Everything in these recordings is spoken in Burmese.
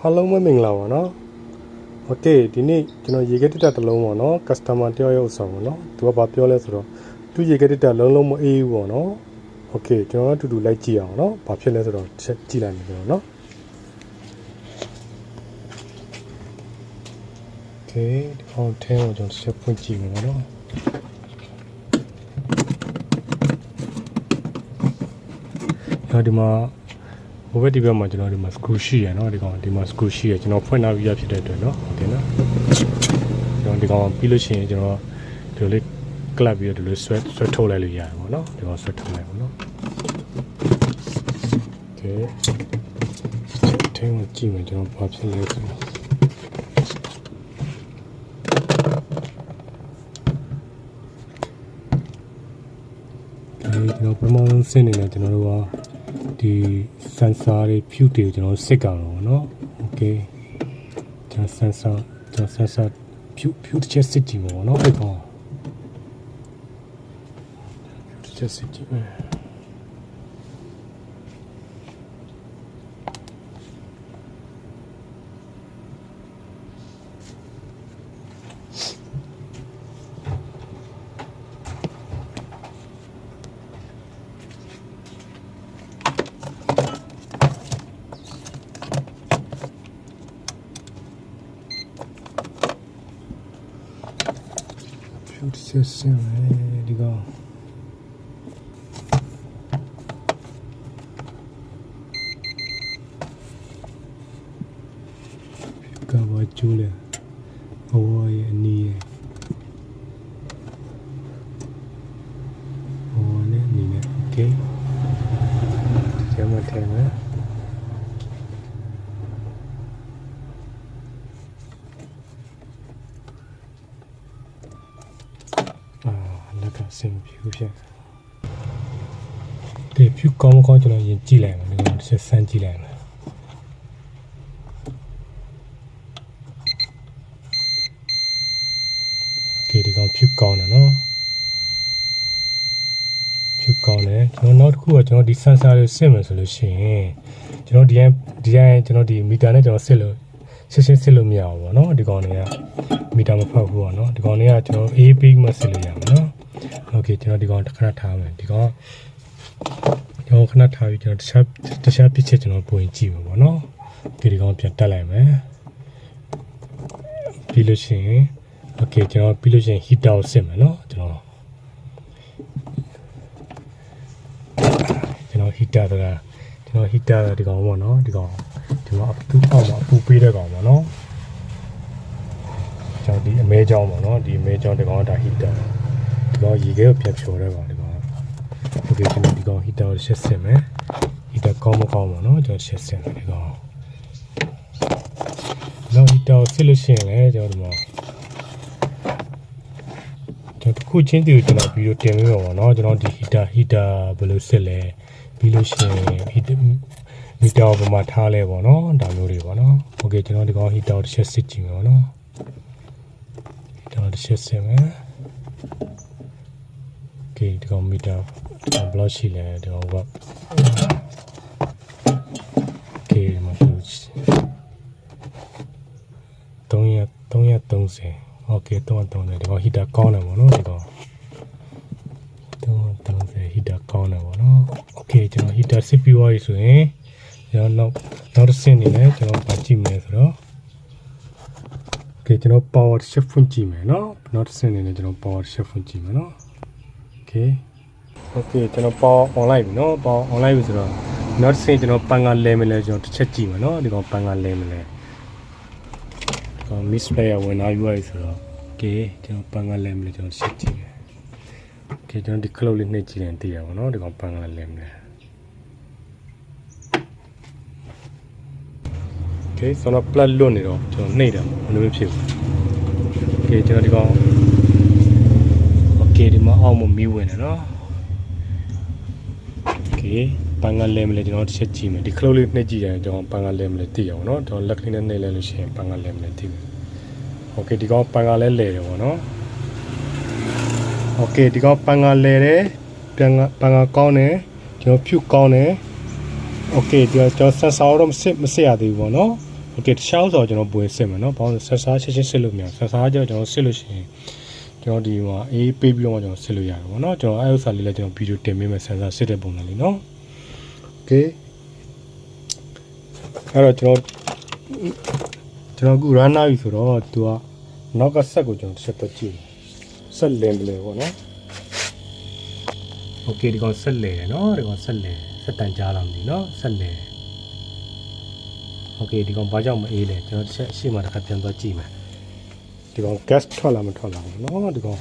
အားလုံးပဲမင်္ဂလာပါနော်โอเคဒီနေ့ကျွန်တော်ရေခဲတစ်တစ်လုံးပေါ့နော် customer တယောက်ရောက်ဆောင်ပေါ့နော်သူကဘာပြောလဲဆိုတော့သူရေခဲတစ်တစ်လုံးမအေးဘူးပေါ့နော်โอเคကျွန်တော်တို့အတူတူလိုက်ကြည့်အောင်နော်ဘာဖြစ်လဲဆိုတော့ကြည့်လိုက်မယ်ကျွန်တော်နော်โอเคဒီကောင်ထဲကိုကျွန်တော်ဆက်ဖွင့်ကြည့်မယ်နော်ဒီမှာဘဝတိဘက်မှာကျွန်တော်ဒီမှာ screw ရှိရနော်ဒီကောင်ဒီမှာ screw ရှိရကျွန်တော်ဖွင့်ထားပြီးရဖြစ်တဲ့အတွက်နော်โอเคနော်ကျွန်တော်ဒီကောင်ပြီးလို့ရှိရင်ကျွန်တော်ဒီလိုလေးကလပ်ပြီးတော့ဒီလိုဆွဲထုတ်လိုက်လို့ရတယ်ပေါ့နော်ဒီကောင်ဆွဲထုတ်လိုက်ပါနော်โอเคထဲမှာကြည့်မယ်ကျွန်တော်ဘာဖြစ်လဲဆိုတော့ကျွန်တော်ပထမဆုံးဆင်းနေတယ်ကျွန်တော်တို့ကဒီ sensor တွေ fuse တွေကျွန်တော်စစ်ကြတော့เนาะโอเคကျွန်တော် sensor fuse ချက်စစ်ကြည့်ပါเนาะအဲ့ကောင် fuse ချက်စစ်ကြည့်မယ်ဆက်စင်ဒီကောင်ကဘာကျူးလဲဘဝရဲ့အနီးရဲ့ဘဝနဲ့အနီးနဲ့โอเคကျမထဲမှာစင်ဖြူဖြစ်ဒီဖြူကောင်းကောင်းကျွန်တော်ရင်ကြည့်လိုက်မယ်ဒီကောင်တစ်စမ်းကြည့်လိုက်မယ်ဒီကောင်ဖြူကောင်းတယ်နော်ဖြူကောင်းတယ်ကျွန်တော်နောက်တစ်ခုကကျွန်တော်ဒီ sensor လေးစစ်မယ်ဆိုလို့ရှိရင်ကျွန်တော်ဒီကျွန်တော်ဒီမီတာနဲ့ကျွန်တော်စစ်လို့စစ်လို့မရဘူးပေါ့နော်ဒီကောင်တွေကမီတာမဖတ်ဘူးပေါ့နော်ဒီကောင်တွေကကျွန်တော် A peak မှစစ်လို့ရမှာနော်โอเคကျွန်တော်ဒီကောင်တစ်ခဏထားမယ်ဒီကောင်ခဏထားပြီးကျွန်တော်တခြားပြစ်ချက်ကျွန်တော်ပုံရင်ကြည့်မှာပေါ့နော်ဒီကောင်ပြန်တက်လိုက်မယ်ပြီးလို့ရှိရင်โอเคကျွန်တော်ပြီးလို့ရှိရင် heater ကိုစစ်မယ်နော်ကျွန်တော် heater ဒီကောင်ပေါ့နော်ဒီကောင်ဒီမှာသူ့အောက်မှာအပူပေးတဲ့ကောင်ပေါ့နော်ကျွန်တော်ဒီအမဲချောင်းပေါ့နော်ဒီအမဲချောင်းဒီကောင်ကဒါ heaterဒီကောင်ရေခဲကိုပြန်ဖြော်တဲ့ကောင်ဒီကောင်โอเคကျွန်တော်ဒီကောင် heater ကိုရှက်စစ်မယ် heater ကောင်းမကောင်းပါနော်ကျွန်တော်ရှက်စစ်မယ်ဒီကောင်နောက် heater ကိုစစ်လို့ရှိရင်လည်းကျွန်တော်ဒီမှာကျွန်တော်တစ်ခုချင်းတူကျွန်တော်ဗီဒီယိုတင်ပေးပါပါနော်ကျွန်တော်ဒီ heater ဘယ်လိုစစ်လဲပြီးလို့ရှိရင် heater ပေါ်မှာထားလဲပေါ့နော်ဒါမျိုးတွေပေါ့နော်โอเคကျွန်တော်ဒီကောင် heater ကိုတစ်ချက်စစ်ကြည့်မယ်ပေါ့နော် heater တစ်ချက်စစ်မယ်ဒီကောင်မီတာဘလော့ရှိလဲဒီကောင်ကကေမတူ330โอเค330ဒီကောင်ဟီတာကောင်းတယ်ပေါ့နော်ဒီကောင်330ဟီတာကောင်းတယ်ပေါ့နော်โอเคကျွန်တော်ဟီတာစစ်ပြီးသွားပြီဆိုရင်ကျွန်တော်နောက်တစ်ဆင့်နေလဲကျွန်တော်ပါကြည့်မယ်ဆိုတော့โอเคကျွန်တော် power shift ဖွင့်ကြည့်မယ်နော်နောက်တစ်ဆင့်နေလဲကျွန်တော် power shift ဖွင့်ကြည့်မယ်နော်โอเคကျွန်တော်ပေါ online ပြီเนาะပေါ online ပြီဆိုတော့နောက်တစ်ဆင့်ကျွန်တော်ပန်ကလဲမလဲကျွန်တော်တစ်ချက်ကြည့်မယ်เนาะဒီကောင်ပန်ကလဲမလဲဒီကောင် miss player ဝင်လာပြီးပြီဆိုတော့โอเคကျွန်တော်ပန်ကလဲမလဲကျွန်တော်တစ်ချက်ကြည့်မယ်โอเคကျွန်တော်ဒီ cloud လေးနှိပ်ကြည့်ရင်သိရပါเนาะဒီကောင်ပန်ကလဲမလဲโอเคဆိုတော့ plug လွတ်နေတော့ကျွန်တော်နှိပ်တယ်ဘယ်လိုဖြစ်ဘူးโอเคကျွန်တော်ဒီကောင်โอเคဒီမှာအောက်မှာမီးဝင်တယ်เนาะပန်ကလဲမလဲကျွန်တော်တစ်ချက်ကြည့်မယ်ဒီ cloud လေးနှိပ်ကြည့်ရင်ကျွန်တော်ပန်ကလဲမလဲသိအောင်เนาะကျွန်တော်လက်ကလေးနဲ့နှိပ်လိုက်လို့ရှိရင်ပန်ကလဲမလဲသိမယ်โอเคဒီကောင်ပန်ကလဲလဲတယ်ပေါ့เนาะโอเคဒီကောင်ပန်ကလဲတယ်ပန်ကကောင်းတယ်ကျွန်တော်ဖြူကောင်းတယ်โอเคကျွန်တော် sensor တော့မစစ်ရသေးဘူးပေါ့เนาะ Okay တခြားဆိုကျွန်တော်ပွဲစစ်မယ်နော်ဘာလို့ဆက်စားချက်ချင်းစစ်လို့မရဆက်စားကြောကျွန်တော်စစ်လို့ရှိရင်ကျွန်တော်ဒီမှာအေးပေးပြီးတော့ကျွန်တော်စစ်လို့ရတယ်ပေါ့နော်ကျွန်တော်အဲ့ဥစ္စာလေးလည်းကျွန်တော်ဗီဒီယိုတင်ပေးမယ်ဆက်စားစစ်တဲ့ပုံစံလေးနော် Okay အဲ့တော့ကျွန်တော်အခု run နာပြီဆိုတော့သူကနောက်ကဆက်ကိုကျွန်တော်ဆက်တော့ကြည့်ဆက်လင်းတယ်ပေါ့နော် Okay ဒီကောင်ဆက်လဲနော်ဒီကောင်ဆက်လဲဆက်တန်ကြားလာမလို့နော်ဆက်လဲ Okay ဒီကောင်ဘာကြောင့်မအေးလဲကျွန်တော်တစ်ချက်အရှိမှတစ်ခါပြန်သွားကြည့်မယ်ဒီကောင် gas ထွက်လာမထွက်လာဘူးနော်ဒီကောင်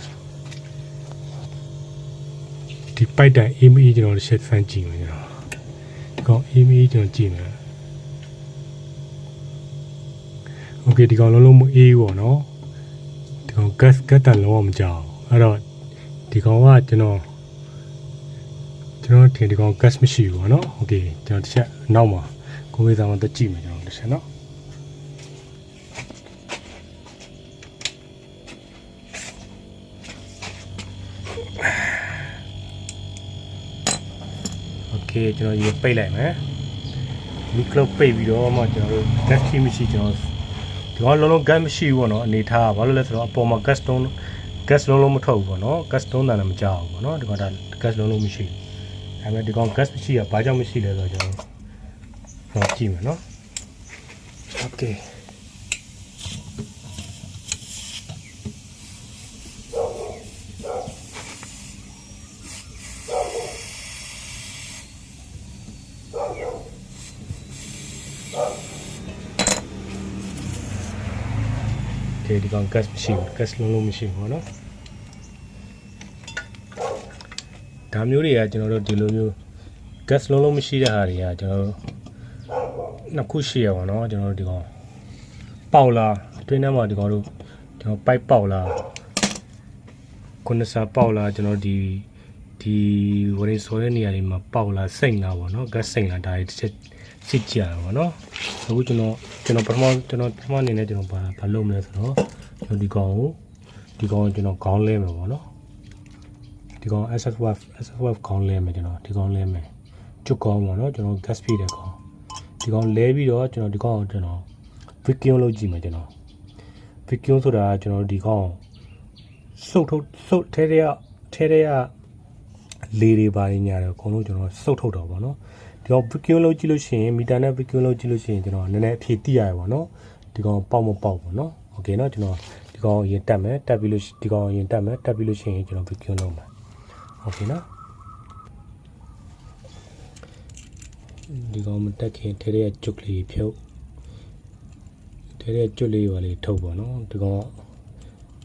ဒီပိုက်တိုင်အေးမအေးကျွန်တော်တစ်ချက်ဖန်ကြည့်မယ်ကျွန်တော်ဒီကောင်အေးမအေးကျွန်တော်ကြည့်မယ် Okay ဒီကောင်လုံးလုံးမအေးဘူးပေါ့နော်ဒီကောင် gas တန်လုံးဝမကြောက်အဲ့တော့ဒီကောင်ကကျွန်တော်ထင်ဒီကောင် gas မရှိဘူးပေါ့နော် Okay ကျွန်တော်တစ်ချက်နောက်မှာကိုယ်ဝေးစားမှတက်ကြည့်မယ်ကျွန်တော်တစ်ချက်နော် Okay ကျွန်တော်ရေပိတ်လိုက်မယ်ဒီကလုတ်ပိတ်ပြီးတော့မှကျွန်တော်တို့ gas ရှိမရှိကျွန်တော်ဒီကောင်လုံးလုံး gas မရှိဘူးပေါ့နော်အနေထားဘာလို့လဲဆိုတော့အပေါ်မှာ gas လုံးလုံးမထွက်ဘူးပေါ့နော် gas တန်လည်းမကြောက်ဘူးပေါ့နော်ဒီကောင်ဒါ gas လုံးလုံးမရှိဘူးဒါပေမဲ့ဒီကောင် gas မရှိတာဘာကြောင့်မရှိလဲဆိုတော့ကျွန်တော်ကြည့်မယ်နော် Okayဒီကောင် gas မရှိဘူး gas လုံးလုံးမရှိဘူးเนาะဒါမျိုးတွေကကျွန်တော်တို့ဒီလိုမျိုး gas လုံးလုံးမရှိတဲ့ဟာတွေကကျွန်တော်တို့နှစ်ခုရှိရပါเนาะကျွန်တော်တို့ဒီကောင်ပေါက်လာအတွင်းထဲမှာဒီကောင်တို့ကျွန်တော်ပိုက်ပေါက်လာခုနစာပေါက်လာကျွန်တော်ဒီဝရင်းဆိုတဲ့နေရာတွေမှာပေါက်လာစိတ်လာပါเนาะ gas စိတ်လာဒါတွေတစ်ချက်စစ်ကြရပါเนาะအခုကျွန်တော်ပထမအနေနဲ့ကျွန်တော်ဘာလုပ်မလဲဆိုတော့ကျွန်တော်ဒီကောင်ကျွန်တော်ခေါင်းလဲမယ်ပေါ့နော်ဒီကောင် SFခေါင်းလဲမယ်ကျွန်တော်ဒီကောင်လဲမယ်ကျွတ်ခေါင်းပေါ့နော်ကျွန်တော် gas ပြည့်တဲ့ခေါင်းဒီကောင်လဲပြီးတော့ကျွန်တော်ဒီကောင်ကျွန်တော် vacuum လုပ်ကြည့်မယ်ကျွန်တော် vacuum ဆိုတာကျွန်တော်ဒီကောင်စုပ်ထဲတဲ့လေတွေပါနေကြတယ်အကုန်လုံးကျွန်တော်စုပ်ထုတ်တော့ပေါ့နော်ဒီကောင် vacuum လုပ်ကြည့်လို့ရှိရင်မီတာနဲ့ vacuum လုပ်ကြည့်လို့ရှိရင်ကျွန်တော်နည်းနည်းအဖြေသိရတယ်ပေါ့နော်ဒီကောင်ပေါက်မပေါက်ပေါ့နော်โอเคเนาะကျွန်တော်ဒီကောင်ရင်တက်မယ်တက်ပြီးလို့ဒီကောင်ရင်တက်မယ်တက်ပြီးလို့ရှိရင်ကျွန်တော် vacuum လုပ်မယ်โอเคเนาะဒီကောင်မတက်ခင်ထဲတဲ့ကျွတ်ကလေးဖြုတ်ထဲတဲ့ကျွတ်လေးပါလေထုတ်ပေါ့နော်ဒီကောင်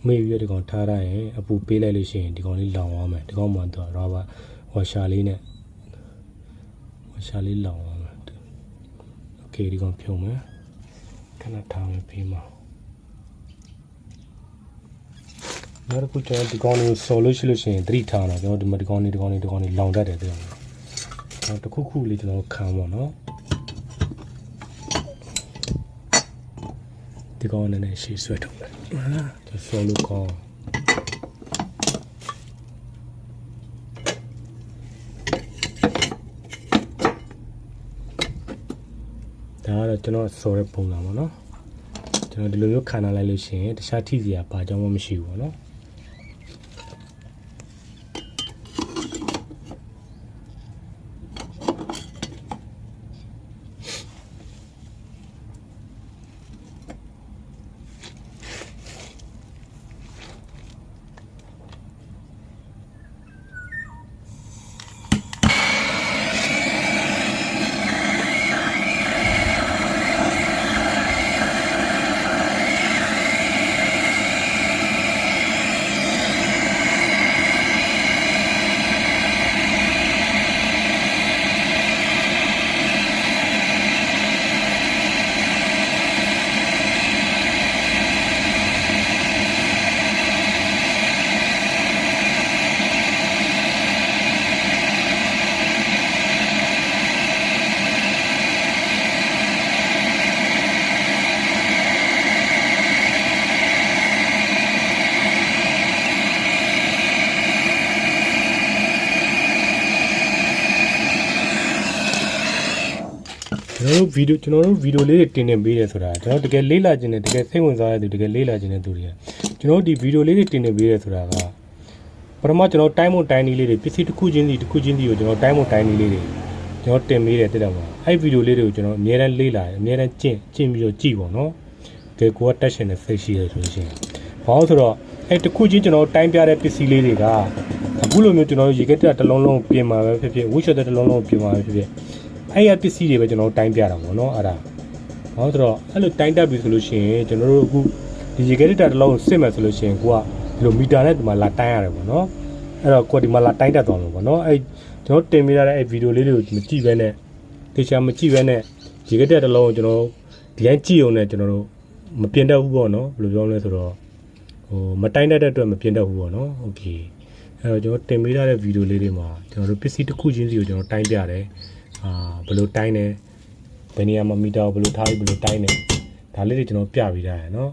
မေ့ပြီးဒီကောင်ထားရရင်အပူပေးလိုက်လို့ရှိရင်ဒီကောင်လေးလောင်သွားမယ်ဒီကောင်မှတော့ရာဘာဝါရှာလေးနဲ့ရှာလေးလောင်အောင်โอเคဒီကောင်ဖြုံမယ်ခဏထားမယ်ပြီးမှာနောက်တစ်ခုကျွန်တော်ဒီကောင်လေးဆော်လို့ရှိလို့ရှိရင်သတိထားတော့ကျွန်တော်ဒီကောင်လေးလောင်တတ်တယ်တဲ့နောက်တစ်ခုလေးကျွန်တော်ခံပါတော့ဒီကောင်နဲ့ရှေ့ဆွဲထုတ်မယ်ကျွန်တော်ဆော်လို့ကောင်းဒါကတော့ကျွန်တော်ဆော်တဲ့ပုံစံပေါ့နော်ကျွန်တော်ဒီလိုမျိုးခံထားလိုက်လို့ရှိရင်တခြားထိစရာဘာကြောင့်မှမရှိဘူးပေါ့နော် ကျွန်တော်တို့ဗီဒီယိုလေးတွေတင်ပေးတယ်ဆိုတာကျွန်တော်တကယ်လေးလာခြင်းနဲ့တကယ်စိတ်ဝင်စားတဲ့သူတကယ်လေးလာခြင်းတဲ့သူတွေကကျွန်တော်ဒီဗီဒီယိုလေးတွေတင်ပေးတယ်ဆိုတာကပထမကျွန်တော်တိုင်းမတိုင်းနည်းလေးတွေပစ္စည်းတစ်ခုချင်းစီကိုကျွန်တော်တိုင်းမတိုင်းနည်းလေးတွေကျွန်တော်တင်ပေးတယ်တဲ့မှာအဲ့ဗီဒီယိုလေးတွေကိုကျွန်တော်အများအားလေးလာတယ်အများအားကျင့်ပြီးတော့ကြည့်ပေါ့နော်တကယ်ကိုကတက်ရှင်တဲ့စိတ်ရှိတယ်ဆိုလို့ရှိရင်ဘာလို့ဆိုတော့အဲ့တစ်ခုချင်းကျွန်တော်တိုင်းပြတဲ့ပစ္စည်းလေးတွေကအခုလိုမျိုးကျွန်တော်ရေကက်တက်တစ်လုံးလုံးပြင်มาပဲဖြစ်ဖြစ်ဝှက်ချက်တဲ့တစ်လုံးလုံးပြင်มาပဲဖြစ်ဖြစ်အဲ့ရပစ္စည်းတွေပဲကျွန်တော်တိုင်းပြတာပေါ့နော်အဲ့ဒါဘာလို့ဆိုတော့အဲ့လိုတိုင်းတက်ပြီဆိုလို့ရှိရင်ကျွန်တော်တို့အခုဒီရေကက်တက်တစ်လုံးစစ်မယ်ဆိုလို့ရှိရင်ကိုကဒီလိုမီတာနဲ့ဒီမှာလာတိုင်းရတယ်ပေါ့နော်အဲ့တော့ကိုဒီမှာလာတိုင်းတက်သွားမှာပေါ့နော်အဲ့ကျွန်တော်တင်ပေးရတဲ့အဲ့ဗီဒီယိုလေးတွေကိုမကြည့်ဘဲနဲ့တေချာမကြည့်ဘဲနဲ့ရေကက်တက်တစ်လုံးကိုကျွန်တော်ဒီတိုင်းကြည့်အောင်နဲ့ကျွန်တော်တို့မပြင်တတ်ဘူးပေါ့နော်ဘယ်လိုပြောမလဲဆိုတော့မတိုင်းတတ်တဲ့အတွက်မပြင်တတ်ဘူးပေါ့နော်โอเคအဲ့တော့ကျွန်တော်တင်ပေးရတဲ့ဗီဒီယိုလေးတွေမှာကျွန်တော်တို့ပစ္စည်းတစ်ခုချင်းစီကိုကျွန်တော်တိုင်းပြတယ်ဘယ်လိုတိုင်းလဲဘယ်နေရာမှာမီတာကိုဘယ်လိုထားပြီးဘယ်လိုတိုင်းလဲဒါလေးတွေကျွန်တော်ပြပေးထားရနော်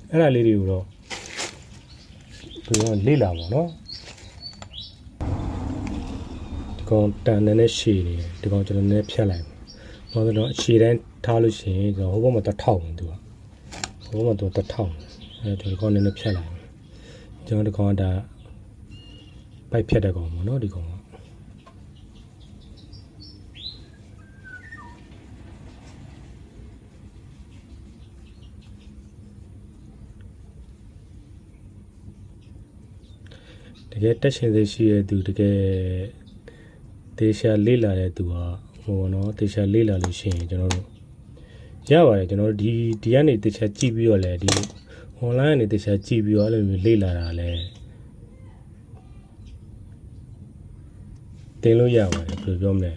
အဲ့ဒါလေးတွေကိုတော့ကျွန်တော်လေ့လာပါနော်ဒီကောင်တန်တဲ့ရှည်နေဒီကောင်ကျွန်တော်နည်းဖြတ်လိုက်ဘာလို့လဲတော့ရှည်တိုင်းထားလို့ရှိရင်ကျွန်တော်ဟိုဘက်မှာတစ်ထောက်နေသူကဟိုဘက်မှာသူတစ်ထောက်အဲ့တော့ဒီကောင်နည်းဖြတ်လိုက်ကျွန်တော်ဒီကောင်ကဒါပိုက်ဖြတ်တဲ့ကောင်ပေါ့နော်ဒီကောင်ကတကယ်တက်ရှင်စိတ်ရှိတဲ့သူတကယ်တေချာလေးလာတဲ့သူကဟိုနော်တေချာလေးလာလို့ရှိရင်ကျွန်တော်တို့ရပါတယ်ကျွန်တော်တို့ဒီကနေတေချာကြည့်ပြီးတော့လဲဒီ online ကနေတေချာကြည့်ပြီးတော့အဲ့လိုမျိုးလေးလာတာလဲတင်လို့ရပါတယ်ဘယ်လိုပြောမလဲ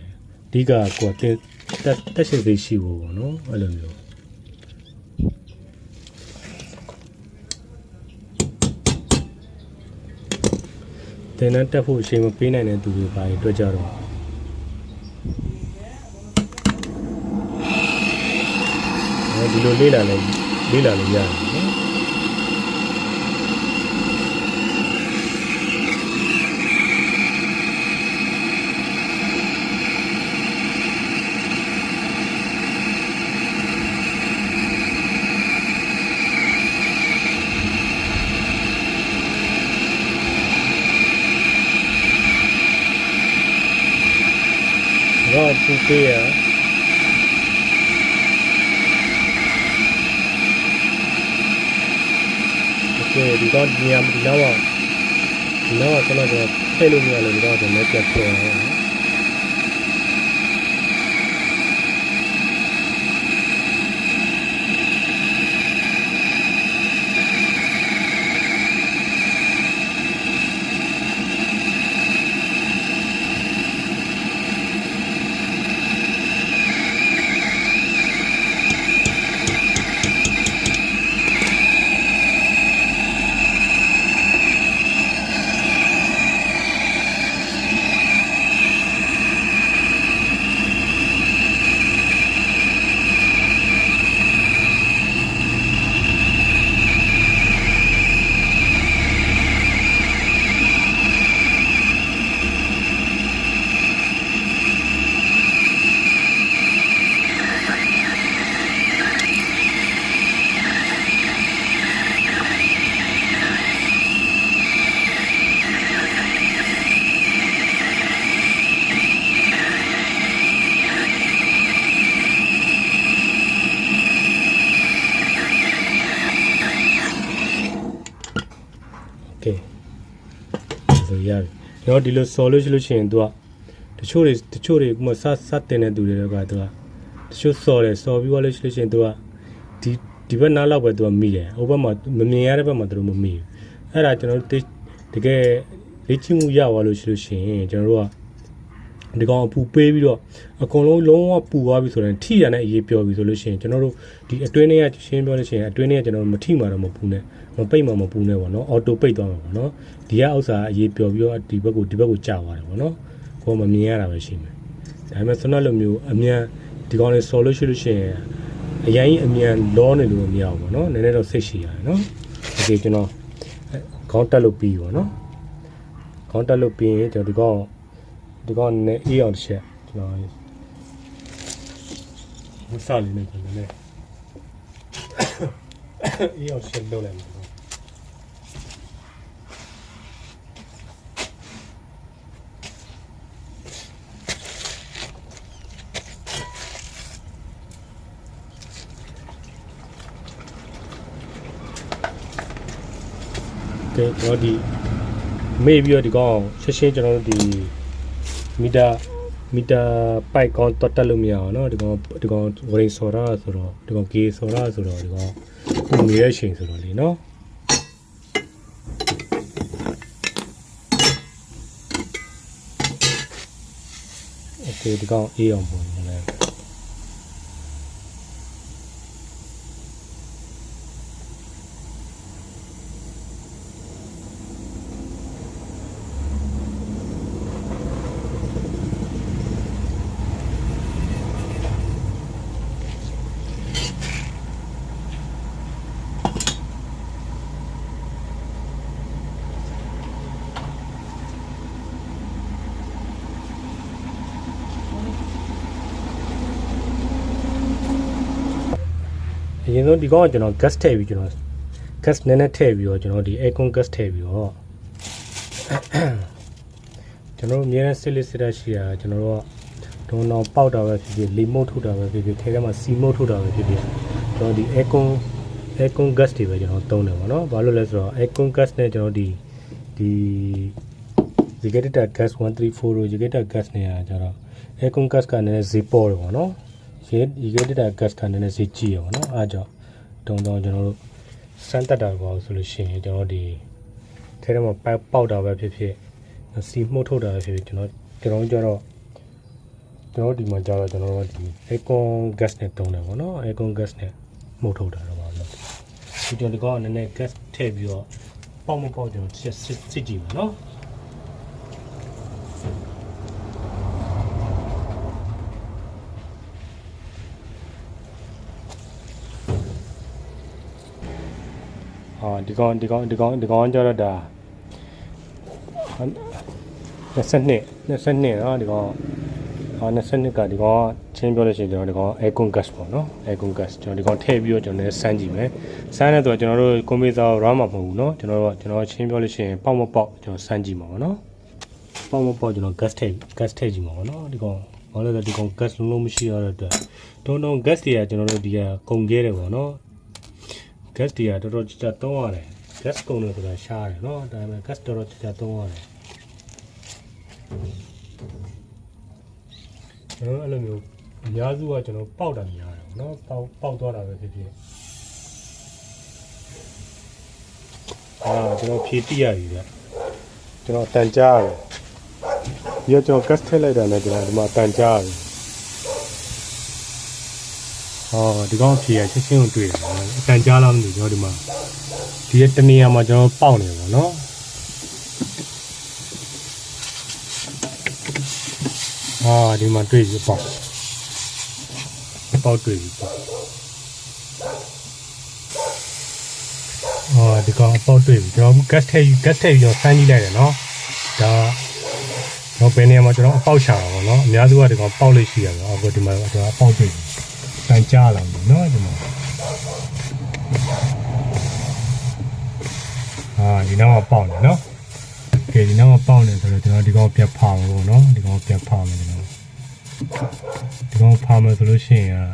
အဓိကကိုကတက်ရှင်စိတ်ရှိဖို့ပေါ့နော်အဲ့လိုမျိုးတင်နဲ့တက်ဖို့အချိန်မပေးနိုင်တဲ့သူတွေပါတွေ့ကြတော့ဒီလိုလေးလာလို့ရတယ်နော်တော့သူပေးရโอเคဒီတော့ဒီညဒီတော့ကျွန်တော်တို့ထည့်လို့မရလို့ဒီတော့ကျွန်တော်ပြတ်ပြောရအောင်โอเคဆိုရပြီကျွန်တော်ဒီလိုဆော်လို့ရှိလို့ရှိရင်သူကတချို့တွေကမှစတင်တဲ့သူတွေကသူကတချို့ဆော်ပြီးသွားလို့ရှိလို့ရှိရင်သူကဒီဘက်နားလောက်ပဲသူကမိတယ်ဟိုဘက်မှာမမြင်ရတဲ့ဘက်မှာသူတို့မမိဘူးအဲ့ဒါကျွန်တော်တို့တကယ်လေ့ကျင့်မှုရသွားလို့ရှိလို့ရှိရင်ကျွန်တော်တို့ကဒီကောင်အပူပေးပြီးတော့အကုန်လုံးဝပူသွားပြီဆိုရင်ထိရတဲ့အရေးပြောပြီဆိုလို့ရှိရင်ကျွန်တော်တို့ဒီအတွင်းထဲကရှင်းပြောလို့ရှိရင်အတွင်းထဲကကျွန်တော်တို့မထိမှာတော့မပူနဲ့မပိတ်မှာမပူနဲ့ပေါ့နော်အော်တိုပိတ်သွားမှာပေါ့နော်ဒီကဥစ္စာအရေးပြောပြီးတော့ဒီဘက်ကိုကြာသွားတယ်ပေါ့နော်ကိုယ်မမြင်ရတာပဲရှိမယ်ဒါပေမဲ့ဆွမ်းလိုမျိုးအမြန်ဒီကောင်လေးဆော်လို့ရှိလို့ရှိရင်အရင်အမြန်လောနေလို့မရဘူးပေါ့နော်နည်းနည်းတော့စိတ်ရှိရတယ်နော်โอเคကျွန်တော်ခေါင်းတက်လို့ပြီးပေါ့နော်ခေါင်းတက်လို့ပြီးရင်ကျွန်တော်ဒီကောင်နဲ့အေးအောင်တစ်ချက်ကျွန်တော် မစားလေးနဲ့ကျွန်တော်လည်းအေးအောင်ရှင်းလုပ်လိုက်မယ်ကဲကျွန်တော်ဒီမေးပြီးတော့ဒီကောင်ရှင်းကျွန်တော်တို့ဒီမီတာပိုက်ကောင်တက်လို့မရအောင်เนาะဒီကောင်ဝရိဆော်ရာဆိုတော့ဒီကောင်ကေဆော်ရာဆိုတော့ဒီကောင်ပုံရတဲ့အချိန်ဆိုတော့လေเนาะโอเคဒီကောင်အေးအောင်ပုံနေလဲအရင်ဆုံးဒီကောင်ကကျွန်တော် gas ထည့်ပြီးကျွန်တော် gas နည်းနည်းထည့်ပြီးတော့ကျွန်တော်ဒီ aircon gas ထည့်ပြီးတော့ကျွန်တော်အများနဲ့စစ်စစ်ရှိတာကျွန်တော်တို့ကဒုံအောင်ပေါက်တာပဲဖြစ်ဖြစ်လေမုတ်ထုတ်တာပဲဖြစ်ဖြစ်ထဲထဲမှာစီမုတ်ထုတ်တာပဲဖြစ်ဖြစ်ကျွန်တော်ဒီ aircon gas တွေပဲကျွန်တော်သုံးတယ်ပေါ့နော်ဘာလို့လဲဆိုတော့ aircon gas နဲ့ကျွန်တော်ဒီ Eleetronic gas 134တို့ Eleetronic gas နဲ့ကျတော့ aircon gas ကလည်းဈေးပေါ်တယ်ပေါ့နော်Eleetronic gas ကလည်းဈေးကြီးရပါတော့အားကြောင့်တုံကျွန်တော်တို့စမ်းတက်တာပေါ့ဆိုလို့ရှိရင်ကျွန်တော်ဒီထဲထဲမှာပေါက်တာပဲဖြစ်ဖြစ်စီမှုတ်ထုတ်တာပဲဖြစ်ဖြစ်ကျွန်တော်ကျတော့ဒီမှာကျတော့ကျွန်တော်တို့ဒီ aircon gas နဲ့တုံးတယ်ပေါ့နော် aircon gas နဲ့မှုတ်ထုတ်တာတော့ပါလို့ဒီတော့ဒီကောင်ကနည်းနည်း gas ထည့်ပြီးတော့ပေါက်မပေါက်ကျွန်တော်စစ်ကြည့်ပါနော်ဒီကောင်ကျတော့ဒါ22နော်ဒီကောင်22ကဒီကောင်ချင်းပြောလို့ရှိရင်ကျွန်တော်ဒီကောင် aircon gas ပေါ့နော် aircon gas ကျွန်တော်ဒီကောင်ထည့်ပြီးတော့ကျွန်တော်လည်းစမ်းကြည့်မယ်စမ်းတဲ့ဆိုတော့ကျွန်တော်တို့ကွန်ပျူတာ RAM မှာမဟုတ်ဘူးနော်ကျွန်တော်ချင်းပြောလို့ရှိရင်ပေါက်မပေါက်ကျွန်တော်စမ်းကြည့်မှာပေါ့နော်ပေါက်မပေါက်ကျွန်တော် gas ထည့်ကြည့်မှာပေါ့နော်ဒီကောင်ဘာလို့လဲဒီကောင် gas လုံးမရှိရတဲ့အတွက်တုံ gas တွေကကျွန်တော်တို့ဒီကကုန်ခဲ့တယ်ပေါ့နော် gas တွေကတော်တော်ကြာသုံးရတယ် gas ကုန်တယ်ဆိုတာရှားတယ်เนาะဒါပေမဲ့ gas တော်တော်ကြာသုံးရတယ်ကျွန်တော်အဲ့လိုမျိုးအများစုကကျွန်တော်ပေါက်တာများတယ်เนาะပေါက်သွားတာပဲဖြစ်ဖြစ်ကျွန်တော်ဖြည့်တိရပြီဗျကျွန်တော်တန်ကြားရတယ်ပြီးတော့ကျွန်တော် gas ထည့်လိုက်တာနဲ့ကျွန်တော်ဒီမှာတန်ကြားရတယ်ဒီကောင်ဖြေရချင်းချင်းကိုတွေ့တယ်အတန်ကြားလားမသိကျွန်တော်ဒီမှာဒီတနေရာမှာကျွန်တော်ပေါက်နေပါတော့ဒီမှာတွေ့ပြီပေါက်တွေ့ပြီပေါက်ဒီကောင်ပေါက်တွေ့ပြီကျွန်တော် gas ထည့်ပြီးတော့စမ်းကြည့်လိုက်တယ်နော်ဒါတော့ဘယ်နေရာမှာကျွန်တော်အပေါက်ရှာတာပေါ့နော်အများစုကဒီကောင်ပေါက်လို့ရှိရတယ်အခုဒီမှာကျွန်တော်အပေါက်တွေ့ပြီတန်ကြားလာပြီနော်ဒီမှာဒီနောက်မှာပေါက်နေနော်ကဲဒီနောက်မှာပေါက်နေဆိုတော့ကျွန်တော်ဒီကောင်ပြတ်ဖာမယ်ပေါ့နော်ဒီကောင်ပြတ်ဖာမယ်ကျွန်တော်ဒီကောင်ဖာမယ်ဆိုလို့ရှိရင်